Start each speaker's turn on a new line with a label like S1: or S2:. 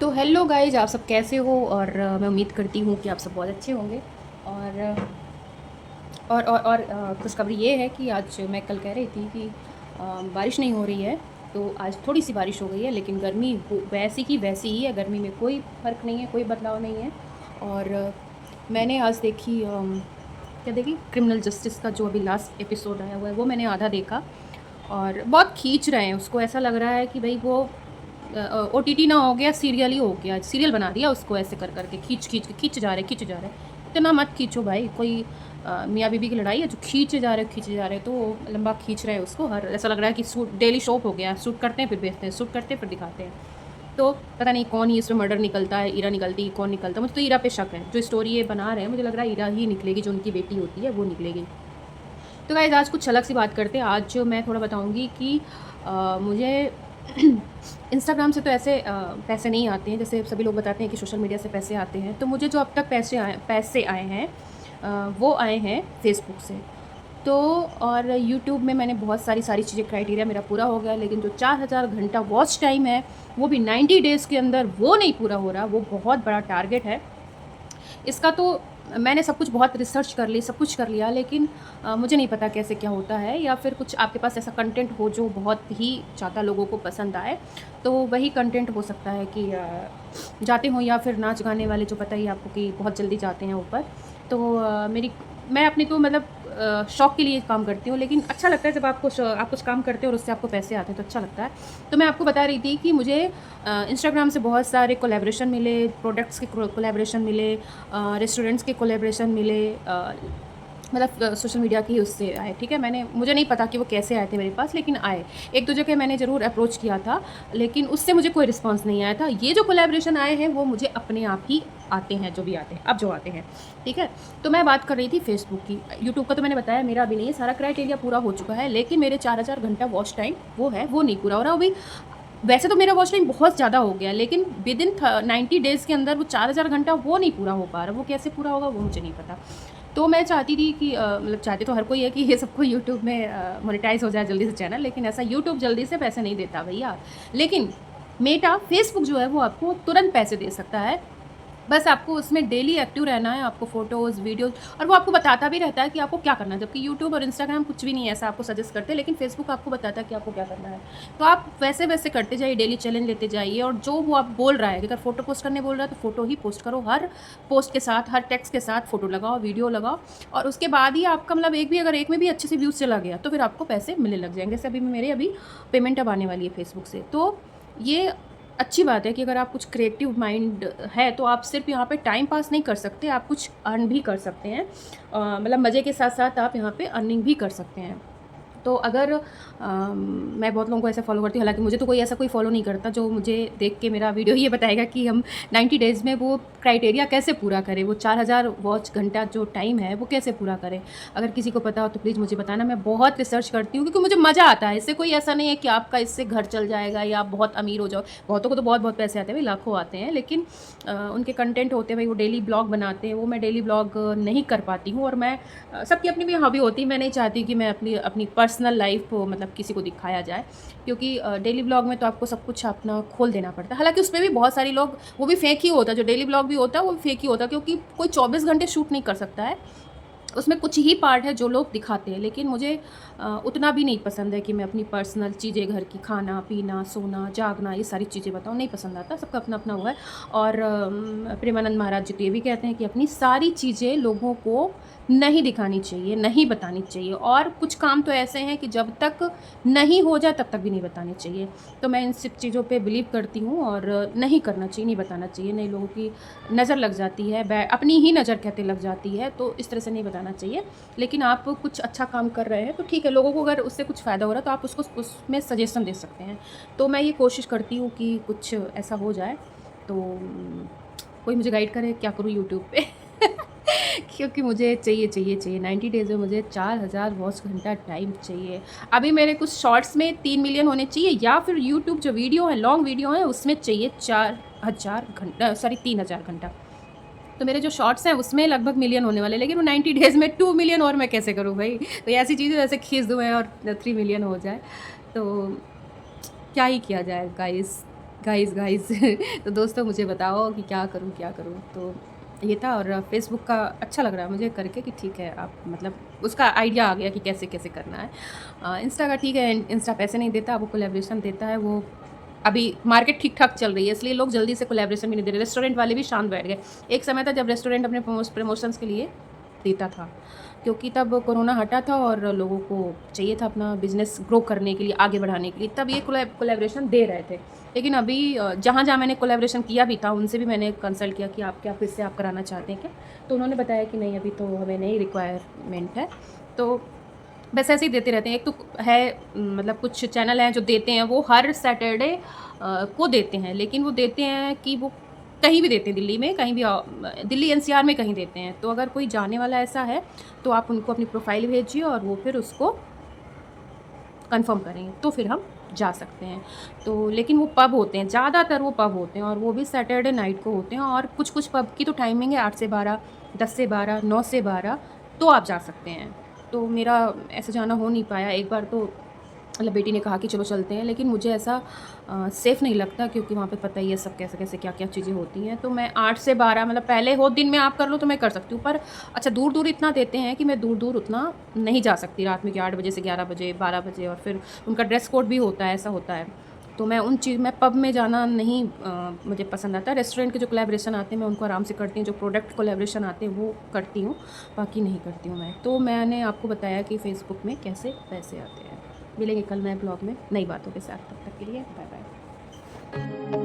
S1: तो hello guys, आप सब कैसे हो? और मैं उम्मीद करती हूँ कि आप सब बहुत अच्छे होंगे। और खुशखबरी ये है कि आज मैं कल कह रही थी कि बारिश नहीं हो रही है। तो आज थोड़ी सी बारिश हो गई है, लेकिन गर्मी वैसी की वैसी ही है। गर्मी में कोई फ़र्क नहीं है, कोई बदलाव नहीं है। और मैंने आज देखी क्या देखी, क्रिमिनल जस्टिस का जो अभी लास्ट एपिसोड आया हुआ है वो मैंने आधा देखा। और बहुत खींच रहे हैं उसको, ऐसा लग रहा है कि भाई वो ओटीटी ना हो गया, सीरियल ही हो गया, सीरियल बना दिया उसको। ऐसे कर करके खींच जा रहे, खींच जा रहे। इतना मत खींचो भाई। कोई मियाँ बीबी की लड़ाई है जो खींचे जा रहे, तो लंबा खींच रहे हैं उसको। हर ऐसा लग रहा है कि सूट डेली शॉप हो गया, शूट करते हैं फिर बेचते हैं, शूट करते हैं फिर दिखाते हैं। तो पता नहीं कौन ही इसमें मर्डर निकलता है, ईरा निकलती है, कौन निकलता है। मुझे तो ईरा पे शक है। जो स्टोरी ये बना रहे हैं मुझे लग रहा है ईरा ही निकलेगी, जो उनकी बेटी होती है वो निकलेगी। तो गाइस, आज कुछ अलग सी बात करते हैं। आज जो मैं थोड़ा बताऊंगी कि मुझे इंस्टाग्राम से तो ऐसे पैसे नहीं आते हैं जैसे सभी लोग बताते हैं कि सोशल मीडिया से पैसे आते हैं। तो मुझे जो अब तक पैसे आए हैं वो आए हैं फेसबुक से। तो और यूट्यूब में मैंने बहुत सारी चीज़ें, क्राइटेरिया मेरा पूरा हो गया, लेकिन जो 4000 घंटा वॉच टाइम है वो भी 90 डेज़ के अंदर वो नहीं पूरा हो रहा। वो बहुत बड़ा टारगेट है इसका। तो मैंने सब कुछ बहुत रिसर्च कर ली, सब कुछ कर लिया, लेकिन मुझे नहीं पता कैसे क्या होता है, या फिर कुछ आपके पास ऐसा कंटेंट हो जो बहुत ही ज़्यादा लोगों को पसंद आए। तो वही कंटेंट हो सकता है कि जाते हों, या फिर नाच गाने वाले जो पता ही आपको कि बहुत जल्दी जाते हैं ऊपर। तो मैं अपने को मतलब शौक के लिए काम करती हूँ, लेकिन अच्छा लगता है जब आप कुछ काम करते हो और उससे आपको पैसे आते हैं तो अच्छा लगता है। तो मैं आपको बता रही थी कि मुझे इंस्टाग्राम से बहुत सारे कोलैबोरेशन मिले, प्रोडक्ट्स के कोलैबोरेशन मिले, रेस्टोरेंट्स के कोलैबोरेशन मिले, मतलब सोशल मीडिया की उससे आए। ठीक है, मुझे नहीं पता कि वो कैसे आए थे मेरे पास, लेकिन आए। एक दो जगह मैंने ज़रूर अप्रोच किया था, लेकिन उससे मुझे कोई रिस्पांस नहीं आया था। ये जो कोलैबोरेशन आए हैं वो मुझे अपने आप ही आते हैं, जो भी आते हैं, अब जो आते हैं। ठीक है, तो मैं बात कर रही थी फेसबुक की। यूट्यूब का तो मैंने बताया मेरा अभी नहीं है, सारा क्राइटेरिया पूरा हो चुका है, लेकिन मेरे 4000 घंटा वॉच टाइम वो है, वो नहीं पूरा हो रहा अभी। वैसे तो मेरा वॉच टाइम बहुत ज़्यादा हो गया, लेकिन विद इन 90 डेज़ के अंदर वो 4000 घंटा वो नहीं पूरा हो पा रहा। वो कैसे पूरा होगा वो मुझे नहीं पता। तो मैं चाहती थी कि मतलब चाहते तो हर कोई है कि ये सबको यूट्यूब में मोनेटाइज हो जाए जल्दी से चैनल, लेकिन ऐसा यूट्यूब जल्दी से पैसे नहीं देता भैया। लेकिन मेटा फेसबुक जो है वो आपको तुरंत पैसे दे सकता है। बस आपको उसमें डेली एक्टिव रहना है, आपको फ़ोटोज़, वीडियोज़, और वो आपको बताता भी रहता है कि आपको क्या करना है। जबकि यूट्यूब और इंस्टाग्राम कुछ भी नहीं ऐसा आपको सजेस्ट करते, लेकिन फेसबुक आपको बताता है कि आपको क्या करना है। तो आप वैसे-वैसे करते जाइए, डेली चैलेंज लेते जाइए, और जो वो आप बोल रहा है, अगर फ़ोटो पोस्ट करने बोल रहा है तो फ़ोटो ही पोस्ट करो। हर पोस्ट के साथ, हर टेक्स्ट के साथ फ़ोटो लगाओ, वीडियो लगाओ, और उसके बाद ही आपका मतलब अगर एक में भी अच्छे से व्यूज़ चला गया तो फिर आपको पैसे मिलने लग जाएँगे। जैसे अभी पेमेंट अब आने वाली है फेसबुक से। तो ये अच्छी बात है कि अगर आप कुछ क्रिएटिव माइंड है तो आप सिर्फ यहाँ पे टाइम पास नहीं कर सकते, आप कुछ अर्न भी कर सकते हैं। मतलब मज़े के साथ साथ आप यहाँ पे अर्निंग भी कर सकते हैं। तो अगर मैं बहुत लोगों को ऐसे फॉलो करती हूँ, हालांकि मुझे तो कोई फॉलो नहीं करता जो मुझे देख के मेरा वीडियो ये बताएगा कि हम 90 डेज़ में वो क्राइटेरिया कैसे पूरा करें, वो 4000 वॉच घंटा जो टाइम है वो कैसे पूरा करें। अगर किसी को पता हो तो प्लीज़ मुझे बताना। मैं बहुत रिसर्च करती हूँ क्योंकि मुझे मज़ा आता है इससे। कोई ऐसा नहीं है कि आपका इससे घर चल जाएगा या आप बहुत अमीर हो जाओ। बहुतों को तो बहुत बहुत पैसे आते हैं भाई, लाखों आते हैं, लेकिन उनके कंटेंट होते हैं भाई, वो डेली ब्लॉग बनाते हैं। वो मैं डेली ब्लॉग नहीं कर पाती हूँ, और मैं सबकी अपनी भी हॉबी होती है। मैं नहीं चाहती कि मैं अपनी अपनी पर्सनल लाइफ को मतलब किसी को दिखाया जाए, क्योंकि डेली ब्लॉग में तो आपको सब कुछ अपना खोल देना पड़ता है। हालांकि उसमें भी बहुत सारे लोग, वो भी फेक ही होता है। जो डेली ब्लॉग भी होता है वो भी फेक ही होता है, क्योंकि कोई 24 घंटे शूट नहीं कर सकता है। उसमें कुछ ही पार्ट है जो लोग दिखाते हैं, लेकिन मुझे उतना भी नहीं पसंद है कि मैं अपनी पर्सनल चीज़ें, घर की, खाना पीना, सोना जागना, ये सारी चीज़ें बताऊँ। नहीं पसंद आता, सबका अपना अपना हुआ है। और प्रेमानंद महाराज जी तो ये भी कहते हैं कि अपनी सारी चीज़ें लोगों को नहीं दिखानी चाहिए, नहीं बतानी चाहिए। और कुछ काम तो ऐसे हैं कि जब तक नहीं हो जाए तब तक भी नहीं बताने चाहिए। तो मैं इन सब चीज़ों पे बिलीव करती हूँ, और नहीं करना चाहिए, नहीं बताना चाहिए। नहीं, लोगों की नज़र लग जाती है, अपनी ही नज़र कहते लग जाती है, तो इस तरह से नहीं बताना चाहिए। लेकिन आप कुछ अच्छा काम कर रहे हैं तो ठीक है, लोगों को अगर उससे कुछ फ़ायदा हो रहा है तो आप उसको उसमें सजेशन दे सकते हैं। तो मैं ये कोशिश करती हूँ कि कुछ ऐसा हो जाए। तो कोई मुझे गाइड करे क्या करूँ यूट्यूब पे। क्योंकि मुझे चाहिए 90 डेज़ में मुझे 4000 वॉच घंटा टाइम चाहिए। अभी मेरे कुछ शॉर्ट्स में 3 मिलियन होने चाहिए, या फिर यूट्यूब जो वीडियो है, लॉन्ग वीडियो है, उसमें चाहिए 4000 घंटा, सॉरी 3000 घंटा। तो मेरे जो शॉर्ट्स हैं उसमें लगभग मिलियन होने वाले, लेकिन वो 90 डेज़ में 2 मिलियन और मैं कैसे करूँ भाई। तो ऐसी चीज़ें वैसे खींच दूँ मैं और 3 मिलियन हो जाए, तो क्या ही किया जाए गाइस। गाइस गाइस तो दोस्तों मुझे बताओ कि क्या करूँ क्या करूँ। तो ये था, और फ़ेसबुक का अच्छा लग रहा है मुझे करके कि ठीक है, आप मतलब उसका आइडिया आ गया कि कैसे कैसे करना है। इंस्टा का ठीक है, इंस्टा पैसे नहीं देता, वो कोलैबोरेशन देता है। वो अभी मार्केट ठीक-ठाक चल रही है, इसलिए लोग जल्दी से कोलैबोरेशन भी नहीं दे रहे। रेस्टोरेंट वाले भी शांत बैठ गए। एक समय था जब रेस्टोरेंट अपने प्रमोशंस के लिए देता था, क्योंकि तब कोरोना हटा था और लोगों को चाहिए था अपना बिज़नेस ग्रो करने के लिए, आगे बढ़ाने के लिए, तब ये कोलैबोरेशन दे रहे थे। लेकिन अभी जहाँ-जहाँ मैंने कोलैबोरेशन किया भी था, उनसे भी मैंने कंसल्ट किया कि आप क्या फिर से आप कराना चाहते हैं क्या? तो उन्होंने बताया कि नहीं, अभी तो हमें नहीं रिक्वायरमेंट है। तो बस ऐसे ही देते रहते हैं। एक तो है मतलब कुछ चैनल हैं जो देते हैं, वो हर सैटरडे को देते हैं, लेकिन वो देते हैं कि वो कहीं भी देते हैं, दिल्ली में कहीं भी, दिल्ली एनसीआर में कहीं देते हैं। तो अगर कोई जाने वाला ऐसा है, तो आप उनको अपनी प्रोफ़ाइल भेजिए और वो फिर उसको कन्फर्म करेंगे, तो फिर हम जा सकते हैं। तो लेकिन वो पब होते हैं, ज़्यादातर वो पब होते हैं, और वो भी सैटरडे नाइट को होते हैं, और कुछ-कुछ पब की तो टाइमिंग है 8 से 12, 10 से 12, 9 से 12, तो आप जा सकते हैं। तो मेरा ऐसे जाना हो नहीं पाया। एक बार तो मतलब बेटी ने कहा कि चलो चलते हैं, लेकिन मुझे ऐसा सेफ़ नहीं लगता, क्योंकि वहाँ पे पता ही है सब कैसे-कैसे, क्या-क्या चीज़ें होती हैं। तो मैं 8 से 12 मतलब पहले हो दिन में आप कर लो तो मैं कर सकती हूँ, पर अच्छा दूर-दूर इतना देते हैं कि मैं दूर-दूर उतना नहीं जा सकती, रात में कि 8 बजे से 11 बजे, 12 बजे, और फिर उनका ड्रेस कोड भी होता है, ऐसा होता है। तो मैं पब में जाना नहीं मुझे पसंद आता है। रेस्टोरेंट के जो कोलैबोरेशन आते हैं मैं उनको आराम से करती हूँ, जो प्रोडक्ट कोलैबोरेशन आते हैं वो करती हूँ, बाकी नहीं करती हूँ मैं। तो मैंने आपको बताया कि फ़ेसबुक में कैसे पैसे आते हैं। मिलेंगे कल नए ब्लॉग में नई बातों के साथ, तब तक के लिए बाय बाय।